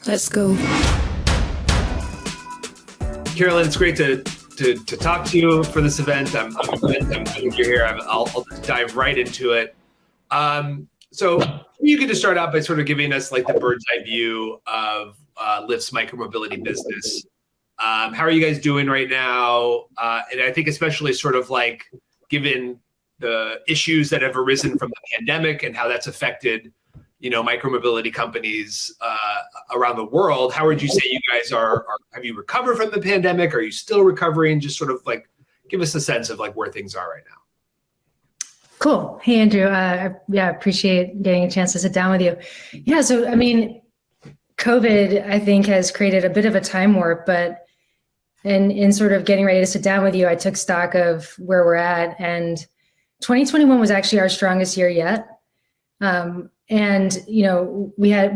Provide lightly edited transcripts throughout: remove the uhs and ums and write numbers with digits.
Let's go. Carolyn, it's great to talk to you for this event. I'm glad you're here. I'll just dive right into it. So you could just start out by sort of giving us like the bird's eye view of Lyft's micromobility business. How are you guys doing right now? And I think especially sort of like given the issues that have arisen from the pandemic and how that's affected, micromobility companies around the world. How would you say you guys are? Have you recovered from the pandemic? Are you still recovering? Just sort of like give us a sense of like where things are right now. Cool. Hey, Andrew. Appreciate getting a chance to sit down with you. Yeah. So, COVID, I think, has created a bit of a time warp, but in sort of getting ready to sit down with you, I took stock of where we're at, and 2021 was actually our strongest year yet. We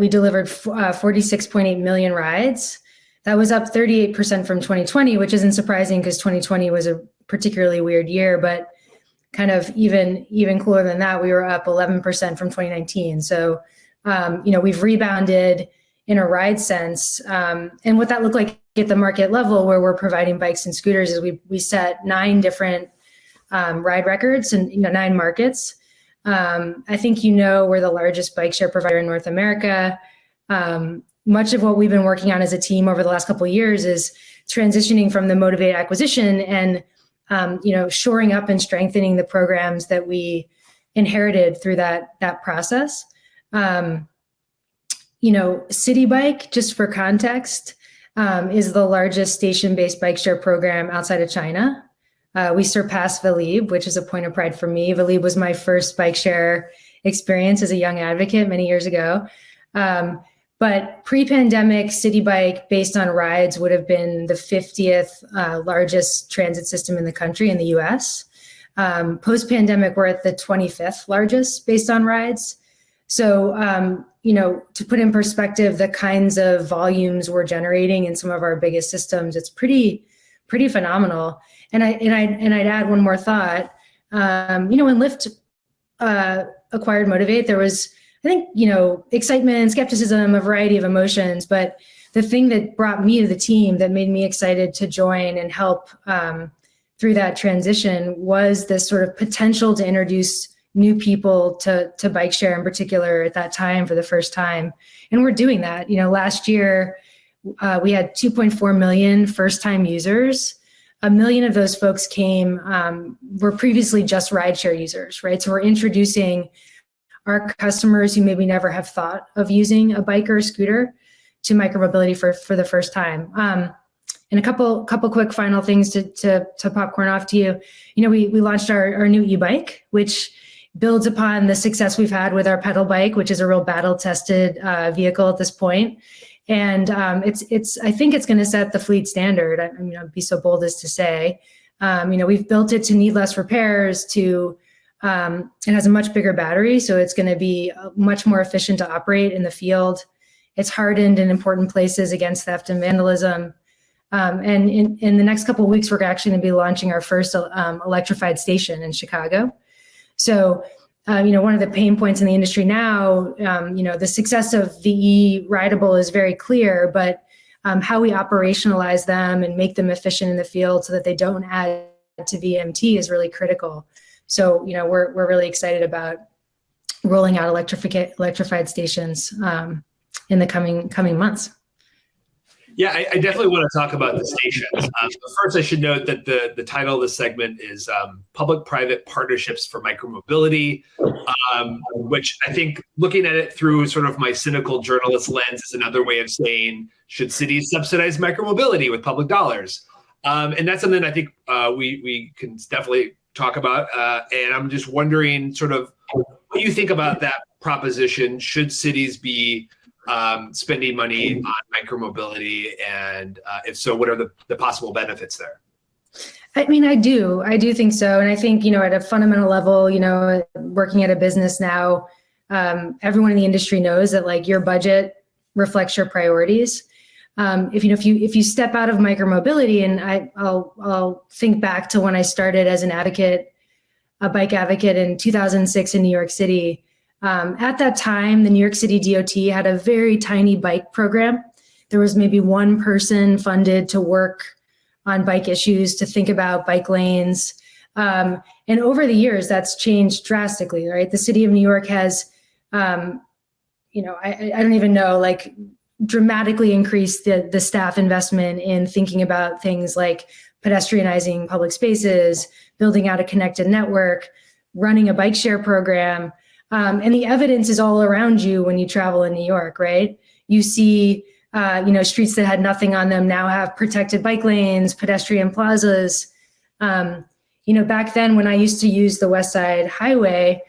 delivered 46.8 million rides. That was up 38% from 2020, which isn't surprising because 2020 was a particularly weird year, but kind of even cooler than that, we were up 11% from 2019. So, we've rebounded in a ride sense. And what that looked like at the market level where we're providing bikes and scooters is we set 9 different ride records in 9 markets. I think we're the largest bike share provider in North America. Much of what we've been working on as a team over the last couple of years is transitioning from the Motivate acquisition and shoring up and strengthening the programs that we inherited through that process. City Bike, just for context, is the largest station-based bike share program outside of China. We surpassed Velib, which is a point of pride for me. Velib was my first bike share experience as a young advocate many years ago. But pre-pandemic, City Bike, based on rides, would have been the 50th largest transit system in the country in the US. Post-pandemic, we're at the 25th largest based on rides. So, to put in perspective the kinds of volumes we're generating in some of our biggest systems, it's pretty phenomenal. And I'd add one more thought. When Lyft acquired Motivate, there was, I think, excitement, skepticism, a variety of emotions. But the thing that brought me to the team that made me excited to join and help through that transition was this sort of potential to introduce new people to bike share in particular at that time for the first time. And we're doing that. Last year we had 2.4 million first-time users. 1 million of those folks were previously just rideshare users, right? So we're introducing our customers who maybe never have thought of using a bike or a scooter to micromobility for the first time. And a couple quick final things to popcorn off to you. We launched our new e-bike, which builds upon the success we've had with our pedal bike, which is a real battle-tested vehicle at this point. And I think it's going to set the fleet standard. I'd be so bold as to say, we've built it to need less repairs. It has a much bigger battery, so it's going to be much more efficient to operate in the field. It's hardened in important places against theft and vandalism. And in the next couple of weeks, we're actually going to be launching our first electrified station in Chicago. So, one of the pain points in the industry now, the success of VE rideable is very clear, but how we operationalize them and make them efficient in the field so that they don't add to VMT is really critical. So, we're really excited about rolling out electrified stations in the coming months. Yeah, I definitely want to talk about the stations. First, I should note that the title of this segment is Public-Private Partnerships for Micromobility, which I think looking at it through sort of my cynical journalist lens is another way of saying, should cities subsidize micromobility with public dollars? And that's something I think we can definitely talk about. And I'm just wondering sort of what you think about that proposition. Should cities be spending money on micromobility, and if so, what are the possible benefits there? I do think so. And I think, at a fundamental level, working at a business now, everyone in the industry knows that like your budget reflects your priorities. If you step out of micromobility, and I'll think back to when I started as a bike advocate in 2006 in New York City. At that time, the New York City DOT had a very tiny bike program. There was maybe one person funded to work on bike issues, to think about bike lanes. And over the years, that's changed drastically, right? The city of New York has, I don't even know, like dramatically increased the staff investment in thinking about things like pedestrianizing public spaces, building out a connected network, running a bike share program. And the evidence is all around you when you travel in New York, right? You see, streets that had nothing on them now have protected bike lanes, pedestrian plazas. Back then when I used to use the West Side Highway,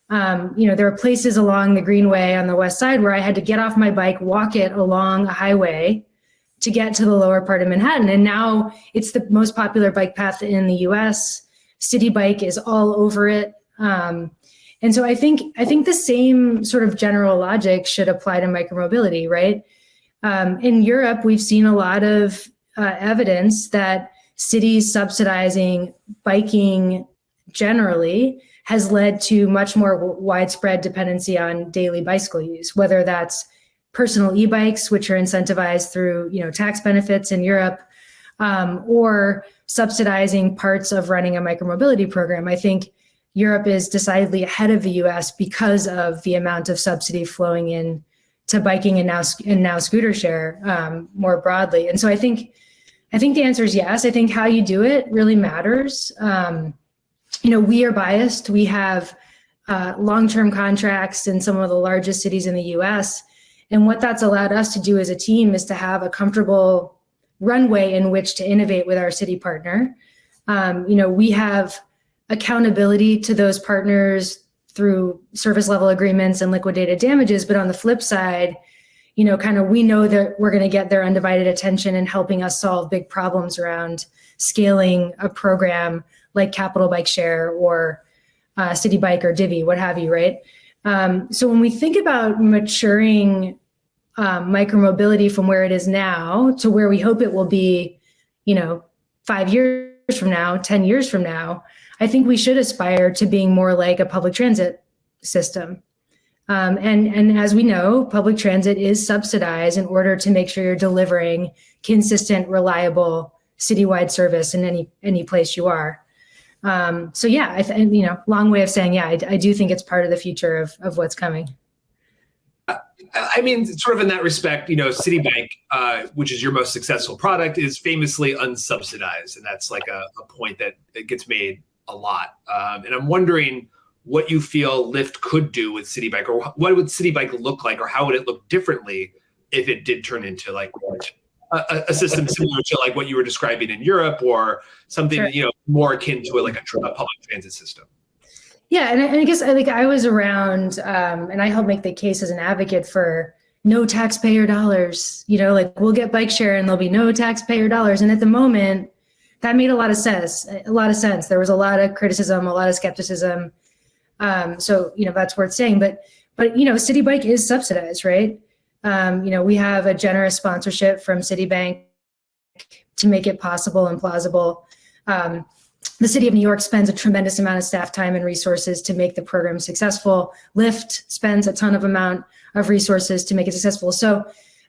there were places along the Greenway on the West Side where I had to get off my bike, walk it along a highway to get to the lower part of Manhattan. And now it's the most popular bike path in the US. City Bike is all over it. And so I think the same sort of general logic should apply to micromobility, right? In Europe, we've seen a lot of evidence that cities subsidizing biking generally has led to much more widespread dependency on daily bicycle use, whether that's personal e-bikes, which are incentivized through tax benefits in Europe, or subsidizing parts of running a micromobility program. I think Europe is decidedly ahead of the US because of the amount of subsidy flowing in to biking and now scooter share more broadly. And so I think the answer is yes. I think how you do it really matters. We are biased. We have long-term contracts in some of the largest cities in the US. And what that's allowed us to do as a team is to have a comfortable runway in which to innovate with our city partner. We have accountability to those partners through service level agreements and liquidated damages. But on the flip side, we know that we're going to get their undivided attention and helping us solve big problems around scaling a program like Capital Bike Share or City Bike or Divvy, what have you, right? So when we think about maturing micromobility from where it is now to where we hope it will be, 5 years from now, 10 years from now, I think we should aspire to being more like a public transit system. And as we know, public transit is subsidized in order to make sure you're delivering consistent, reliable citywide service in any place you are. So yeah, long way of saying, yeah, I do think it's part of the future of what's coming. I mean, sort of in that respect, Citibank, which is your most successful product, is famously unsubsidized. And that's like a point that gets made a lot. And I'm wondering what you feel Lyft could do with Citibank, or what would Citibank look like, or how would it look differently if it did turn into like a system similar to like what you were describing in Europe, or something, sure, more akin to a public transit system. Yeah, and I guess I was around, and I helped make the case as an advocate for no taxpayer dollars. We'll get bike share and there'll be no taxpayer dollars. And at the moment, that made a lot of sense. There was a lot of criticism, a lot of skepticism. So that's worth saying. But City Bike is subsidized, right? We have a generous sponsorship from Citibank to make it possible and plausible. The city of New York spends a tremendous amount of staff time and resources to make the program successful. Lyft spends a ton of amount of resources to make it successful. So,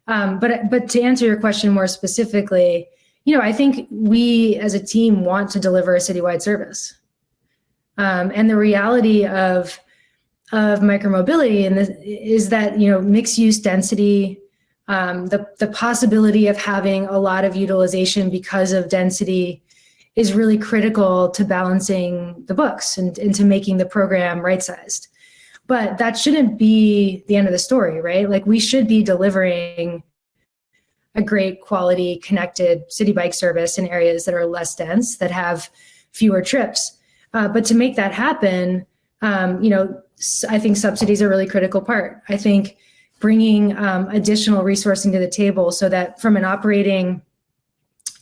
but to answer your question more specifically, I think we as a team want to deliver a citywide service. And the reality of micromobility is that, mixed use density, the possibility of having a lot of utilization because of density is really critical to balancing the books and to making the program right-sized. But that shouldn't be the end of the story, right? Like, we should be delivering a great quality connected city bike service in areas that are less dense, that have fewer trips. But to make that happen, I think subsidies are a really critical part. I think bringing additional resourcing to the table so that from an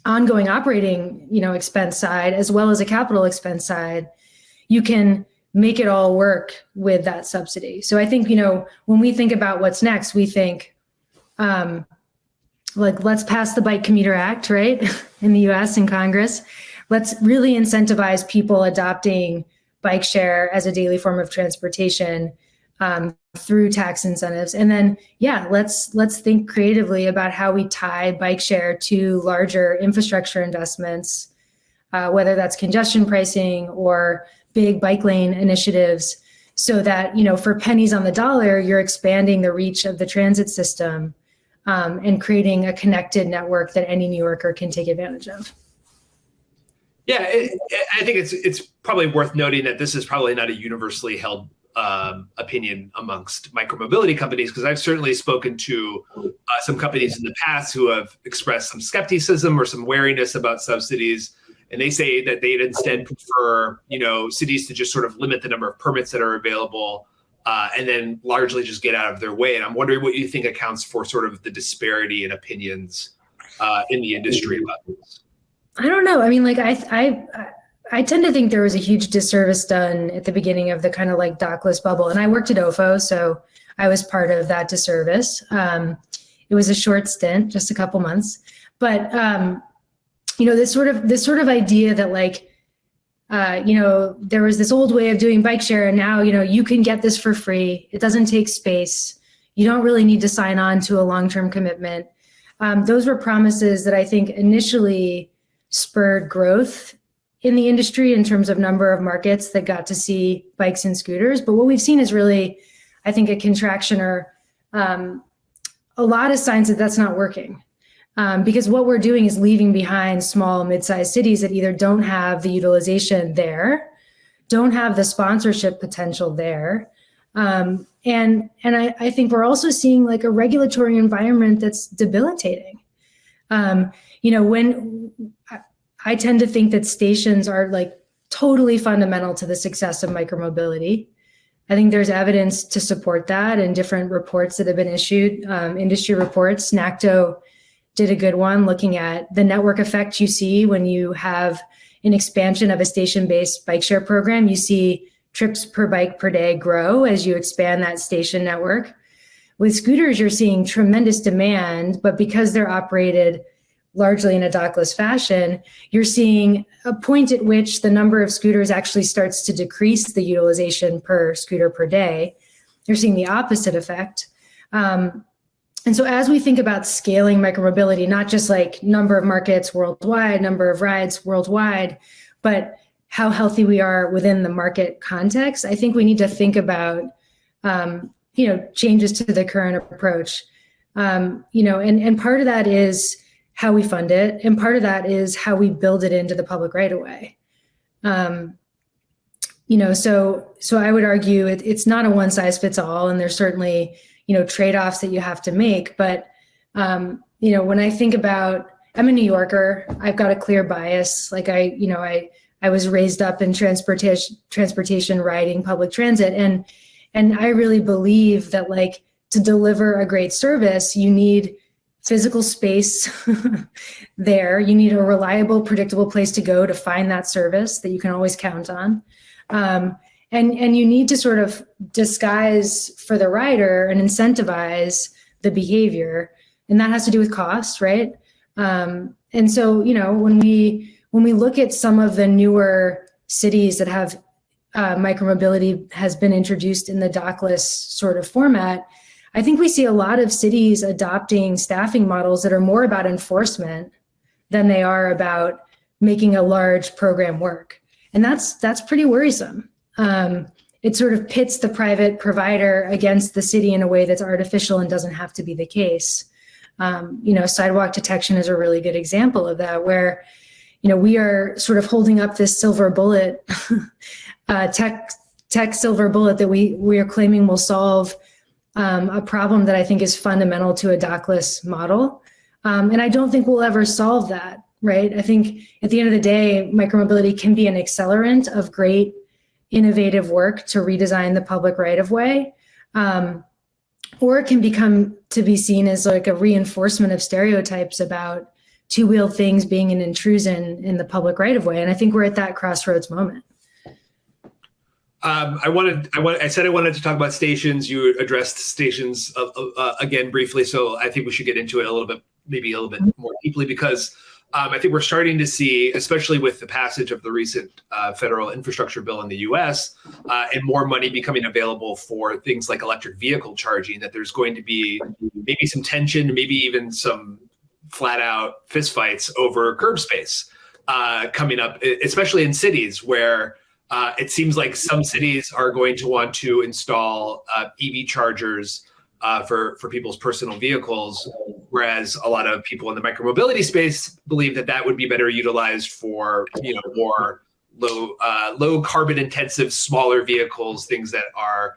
ongoing operating, expense side, as well as a capital expense side, you can make it all work with that subsidy. So I think, when we think about what's next, we think, let's pass the Bike Commuter Act, right? In the US and Congress. Let's really incentivize people adopting bike share as a daily form of transportation. through tax incentives. And then, let's think creatively about how we tie bike share to larger infrastructure investments, whether that's congestion pricing or big bike lane initiatives, so that, for pennies on the dollar, you're expanding the reach of the transit system, and creating a connected network that any New Yorker can take advantage of. Yeah, I think it's probably worth noting that this is probably not a universally held opinion amongst micromobility companies, because I've certainly spoken to some companies in the past who have expressed some skepticism or some wariness about subsidies. And they say that they'd instead prefer, cities to just sort of limit the number of permits that are available, and then largely just get out of their way. And I'm wondering what you think accounts for sort of the disparity in opinions in the industry about this. I don't know. I mean, I tend to think there was a huge disservice done at the beginning of the kind of like Dockless bubble. And I worked at OFO, so I was part of that disservice. It was a short stint, just a couple months. But this sort of idea that there was this old way of doing bike share, and now, you can get this for free. It doesn't take space. You don't really need to sign on to a long-term commitment. Those were promises that I think initially spurred growth in the industry in terms of number of markets that got to see bikes and scooters. But what we've seen is really, I think, a contraction or a lot of signs that that's not working. Because what we're doing is leaving behind small, mid-sized cities that either don't have the utilization there, don't have the sponsorship potential there. And I think we're also seeing like a regulatory environment that's debilitating. When I tend to think that stations are like totally fundamental to the success of micromobility. I think there's evidence to support that in different reports that have been issued, industry reports. NACTO did a good one looking at the network effect you see when you have an expansion of a station-based bike share program. You see trips per bike per day grow as you expand that station network. With scooters, you're seeing tremendous demand, but because they're operated largely in a dockless fashion, you're seeing a point at which the number of scooters actually starts to decrease the utilization per scooter per day. You're seeing the opposite effect. And so as we think about scaling micromobility, not just like number of markets worldwide, number of rides worldwide, but how healthy we are within the market context, I think we need to think about, changes to the current approach. And part of that is how we fund it. And part of that is how we build it into the public right of way. So I would argue it's not a one size fits all. And there's certainly, trade-offs that you have to make. But, when I think about, I'm a New Yorker, I've got a clear bias. Like I was raised up in transportation riding public transit. And I really believe that like to deliver a great service, you need physical space there. You need a reliable, predictable place to go to find that service that you can always count on. And you need to sort of disguise for the rider and incentivize the behavior. And that has to do with cost, right? And so, when we look at some of the newer cities that have micromobility has been introduced in the dockless sort of format, I think we see a lot of cities adopting staffing models that are more about enforcement than they are about making a large program work. And that's pretty worrisome. It sort of pits the private provider against the city in a way that's artificial and doesn't have to be the case. Sidewalk detection is a really good example of that, where, we are sort of holding up this silver bullet, tech silver bullet that we are claiming will solve a problem that I think is fundamental to a dockless model. And I don't think we'll ever solve that, right? I think at the end of the day, micromobility can be an accelerant of great innovative work to redesign the public right of way. Or it can become to be seen as like a reinforcement of stereotypes about two-wheeled things being an intrusion in the public right of way. And I think we're at that crossroads moment. I said I wanted to talk about stations. You addressed stations again briefly, so I think we should get into it maybe a little bit more deeply, because I think we're starting to see, especially with the passage of the recent federal infrastructure bill in the US, and more money becoming available for things like electric vehicle charging, that there's going to be maybe some tension, maybe even some flat out fistfights over curb space coming up, especially in cities where it seems like some cities are going to want to install EV chargers for people's personal vehicles, whereas a lot of people in the micromobility space believe that that would be better utilized for more low carbon intensive smaller vehicles, things that are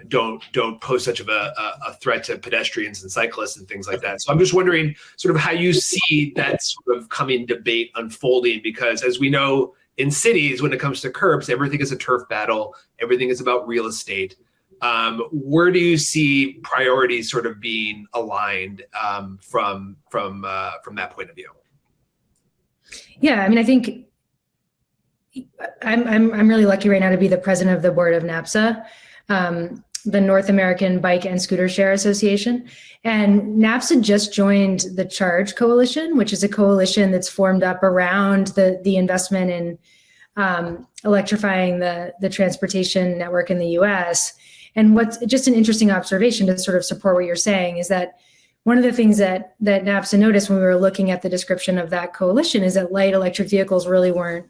don't pose such of a threat to pedestrians and cyclists and things like that. So I'm just wondering sort of how you see that sort of coming debate unfolding, because as we know in cities, when it comes to curbs, everything is a turf battle, everything is about real estate. Where do you see priorities sort of being aligned from that point of view? Yeah, I mean, I think I'm really lucky right now to be the president of the board of NAPSA, the North American Bike and Scooter Share Association. And NAPSA just joined the Charge Coalition, which is a coalition that's formed up around the investment in electrifying the transportation network in the US. And what's just an interesting observation to sort of support what you're saying is that one of the things that NAPSA noticed when we were looking at the description of that coalition is that light electric vehicles really weren't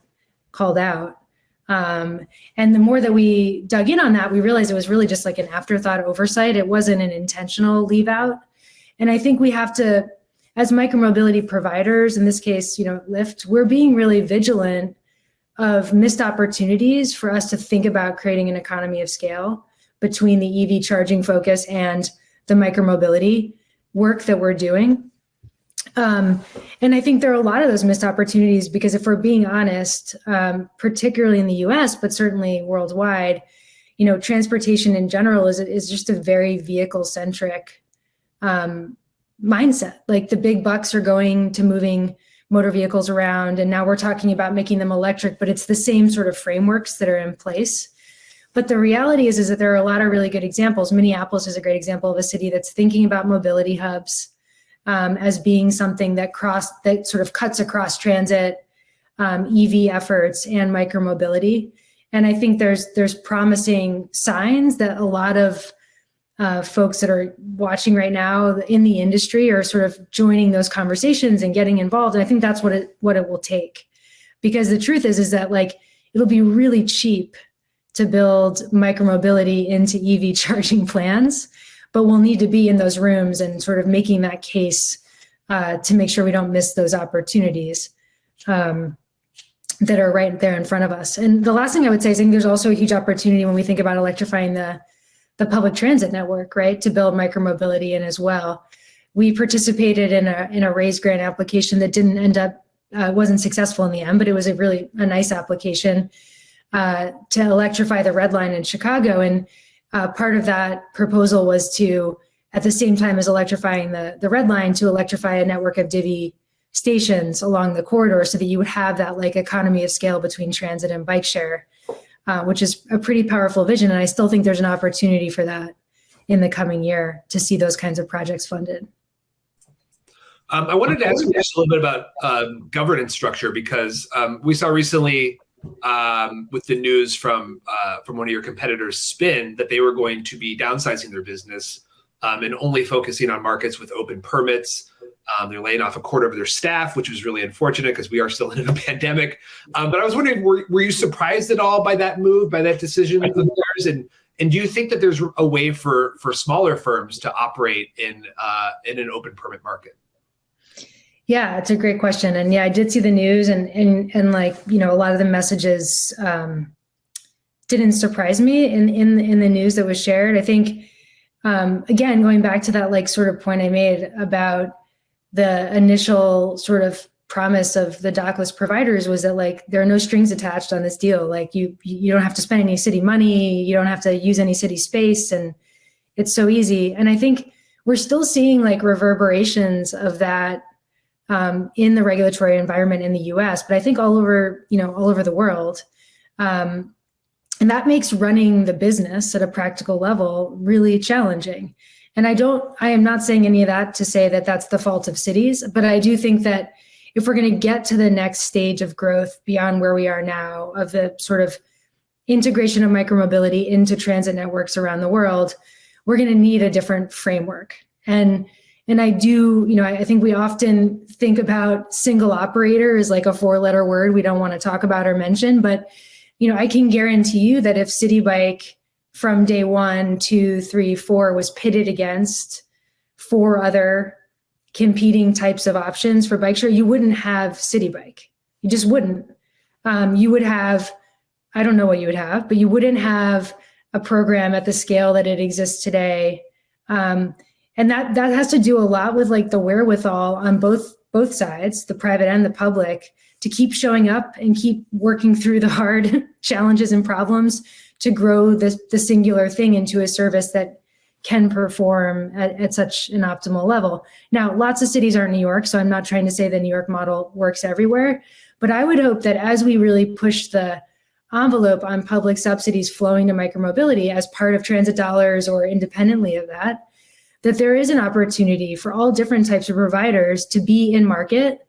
called out. And the more that we dug in on that, we realized it was really just like an afterthought oversight. It wasn't an intentional leave out. And I think we have to, as micromobility providers, in this case, Lyft, we're being really vigilant of missed opportunities for us to think about creating an economy of scale between the EV charging focus and the micromobility work that we're doing. And I think there are a lot of those missed opportunities because if we're being honest, particularly in the US, but certainly worldwide, transportation in general is just a very vehicle-centric mindset. Like the big bucks are going to moving motor vehicles around, and now we're talking about making them electric, but it's the same sort of frameworks that are in place. But the reality is that there are a lot of really good examples. Minneapolis is a great example of a city that's thinking about mobility hubs as being something that sort of cuts across transit, EV efforts, and micromobility. And I think there's promising signs that a lot of folks that are watching right now in the industry are sort of joining those conversations and getting involved. And I think that's what it will take, because the truth is that like it'll be really cheap to build micromobility into EV charging plans, but we'll need to be in those rooms and sort of making that case to make sure we don't miss those opportunities that are right there in front of us. And the last thing I would say is I think there's also a huge opportunity when we think about electrifying the public transit network, right, to build micromobility in as well. We participated in a raised grant application that didn't end up, wasn't successful in the end, but it was a nice application to electrify the Red Line in Chicago. And part of that proposal was to, at the same time as electrifying the Red Line, to electrify a network of divvy stations along the corridor so that you would have that like economy of scale between transit and bike share, which is a pretty powerful vision. And I still think there's an opportunity for that in the coming year to see those kinds of projects funded. I wanted to ask you just a little bit about governance structure, because we saw recently with the news from one of your competitors, Spin, that they were going to be downsizing their business and only focusing on markets with open permits. They're laying off a quarter of their staff, which was really unfortunate because we are still in a pandemic. But I was wondering, were you surprised at all by that move, by that decision of theirs? And do you think that there's a way for smaller firms to operate in an open permit market? Yeah, it's a great question. And yeah, I did see the news and like, a lot of the messages didn't surprise me in the news that was shared. I think, again, going back to that like sort of point I made about the initial sort of promise of the Dockless providers was that like, there are no strings attached on this deal. Like you don't have to spend any city money, you don't have to use any city space, and it's so easy. And I think we're still seeing like reverberations of that in the regulatory environment in the US, but I think all over the world. And that makes running the business at a practical level really challenging. And I am not saying any of that to say that that's the fault of cities, but I do think that if we're going to get to the next stage of growth beyond where we are now, of the sort of integration of micromobility into transit networks around the world, we're going to need a different framework. And I do, I think we often think about single operator as like a 4-letter word we don't want to talk about or mention, but I can guarantee you that if City Bike from day 1, 2, 3, 4 was pitted against 4 other competing types of options for bike share, you wouldn't have City Bike. You just wouldn't. You would have, I don't know what you would have, but you wouldn't have a program at the scale that it exists today. And that has to do a lot with like the wherewithal on both sides, the private and the public, to keep showing up and keep working through the hard challenges and problems to grow the singular thing into a service that can perform at such an optimal level. Now, lots of cities aren't New York, so I'm not trying to say the New York model works everywhere, but I would hope that as we really push the envelope on public subsidies flowing to micromobility as part of transit dollars or independently of that there is an opportunity for all different types of providers to be in market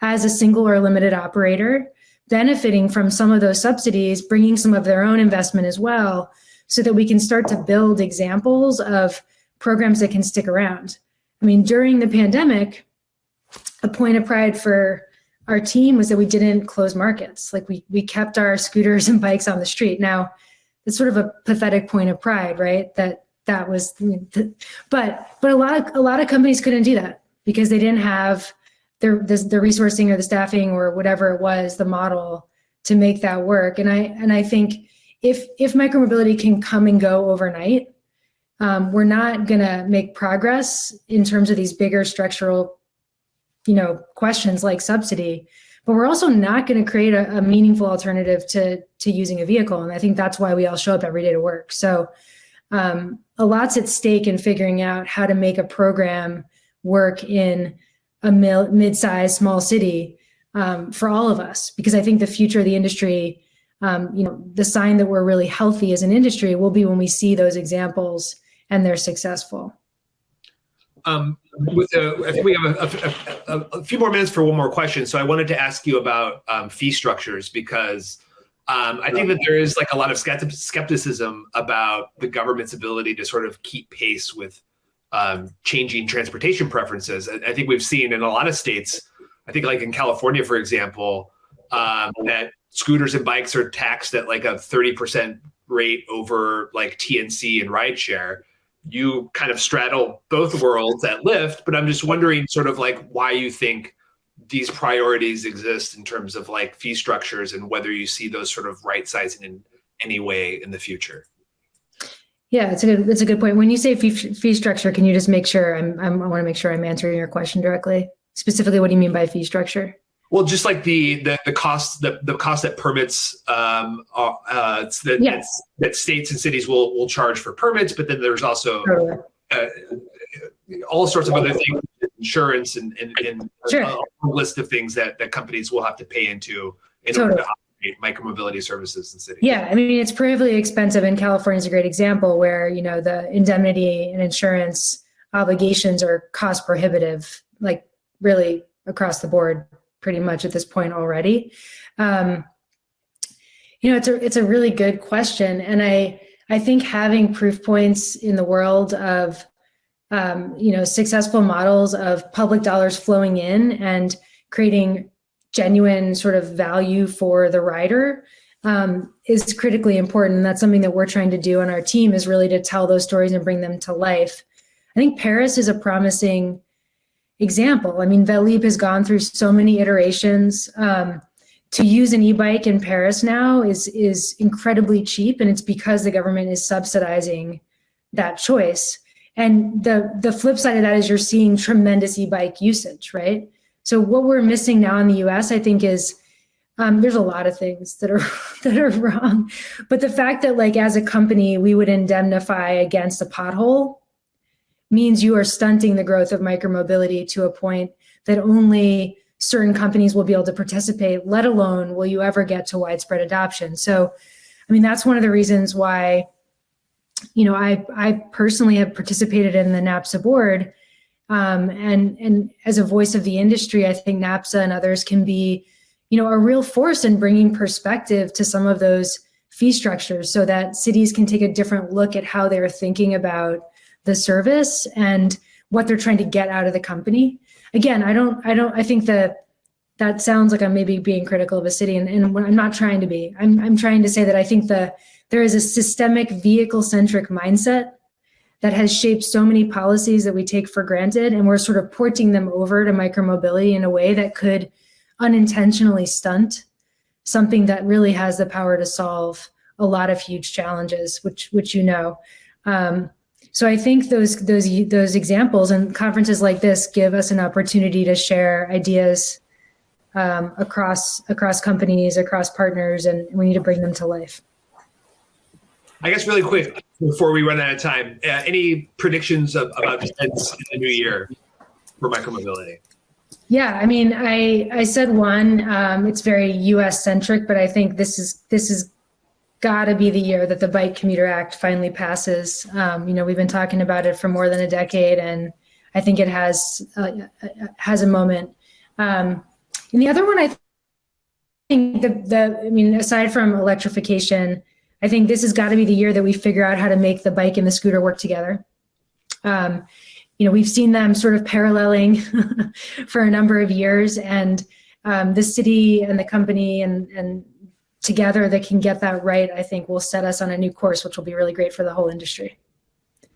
as a single or limited operator, benefiting from some of those subsidies, bringing some of their own investment as well, so that we can start to build examples of programs that can stick around. I mean, during the pandemic, a point of pride for our team was that we didn't close markets. Like we kept our scooters and bikes on the street. Now, it's sort of a pathetic point of pride, right? That was, but a lot of companies couldn't do that because they didn't have the resourcing or the staffing or whatever it was, the model to make that work. And I think if micromobility can come and go overnight, we're not going to make progress in terms of these bigger structural, questions like subsidy, but we're also not going to create a meaningful alternative to using a vehicle. And I think that's why we all show up every day to work. So a lot's at stake in figuring out how to make a program work in a mid-sized small city for all of us, because I think the future of the industry, the sign that we're really healthy as an industry will be when we see those examples and they're successful. I think we have a few more minutes for one more question. So I wanted to ask you about fee structures, because I think that there is like a lot of skepticism about the government's ability to sort of keep pace with changing transportation preferences. I think we've seen in a lot of states, I think like in California, for example, that scooters and bikes are taxed at like a 30% rate over like TNC and rideshare. You kind of straddle both worlds at Lyft, but I'm just wondering sort of like why you think these priorities exist in terms of like fee structures and whether you see those sort of right sizing in any way in the future. Yeah, it's a good point. When you say fee structure, can you just make sure I want to make sure I'm answering your question directly? Specifically, what do you mean by fee structure? Well, just like the cost that permits that states and cities will charge for permits, but then there's also all sorts of other things, insurance and sure. A list of things that companies will have to pay into in order to operate micromobility services in cities. Yeah, I mean, it's prohibitively expensive, and California is a great example where the indemnity and insurance obligations are cost prohibitive, like really across the board, pretty much at this point already. It's a really good question, and I think having proof points in the world of successful models of public dollars flowing in and creating genuine sort of value for the rider is critically important. And that's something that we're trying to do on our team, is really to tell those stories and bring them to life. I think Paris is a promising example. I mean, Velib has gone through so many iterations. To use an e-bike in Paris now is incredibly cheap, and it's because the government is subsidizing that choice. And the flip side of that is you're seeing tremendous e-bike usage, right? So what we're missing now in the US, I think, is there's a lot of things that are wrong. But the fact that like as a company, we would indemnify against a pothole means you are stunting the growth of micromobility to a point that only certain companies will be able to participate, let alone will you ever get to widespread adoption. So, I mean, that's one of the reasons why, I personally have participated in the NAPSA board And as a voice of the industry, I think NAPSA and others can be, a real force in bringing perspective to some of those fee structures so that cities can take a different look at how they're thinking about the service and what they're trying to get out of the company. Again, I think that sounds like I'm maybe being critical of a city, and I'm not trying to be. I'm trying to say that I think there is a systemic vehicle-centric mindset that has shaped so many policies that we take for granted, and we're sort of porting them over to micromobility in a way that could unintentionally stunt something that really has the power to solve a lot of huge challenges, which So I think those examples and conferences like this give us an opportunity to share ideas across companies, across partners, and we need to bring them to life. I guess really quick before we run out of time, any predictions about defense in the new year for micromobility? Yeah, I mean, I said one. It's very U.S. centric, but I think this is got to be the year that the Bike Commuter Act finally passes. We've been talking about it for more than a decade, and I think it has a moment. And the other one, I think aside from electrification, I think this has got to be the year that we figure out how to make the bike and the scooter work together. We've seen them sort of paralleling for a number of years, and the city and the company and together that can get that right, I think will set us on a new course, which will be really great for the whole industry.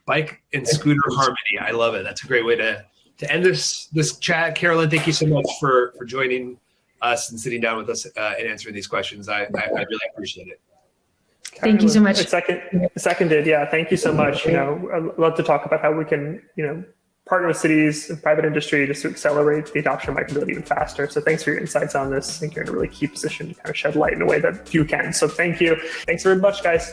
Bike and scooter harmony. I love it. That's a great way to end this chat. Carolyn, thank you so much for joining us and sitting down with us and answering these questions. I really appreciate it. Thank you so much. Seconded. Yeah. Thank you so much. I'd love to talk about how we can, partner with cities and private industry just to accelerate the adoption of micromobility even faster. So thanks for your insights on this. I think you're in a really key position to kind of shed light in a way that few can. So thank you. Thanks very much, guys.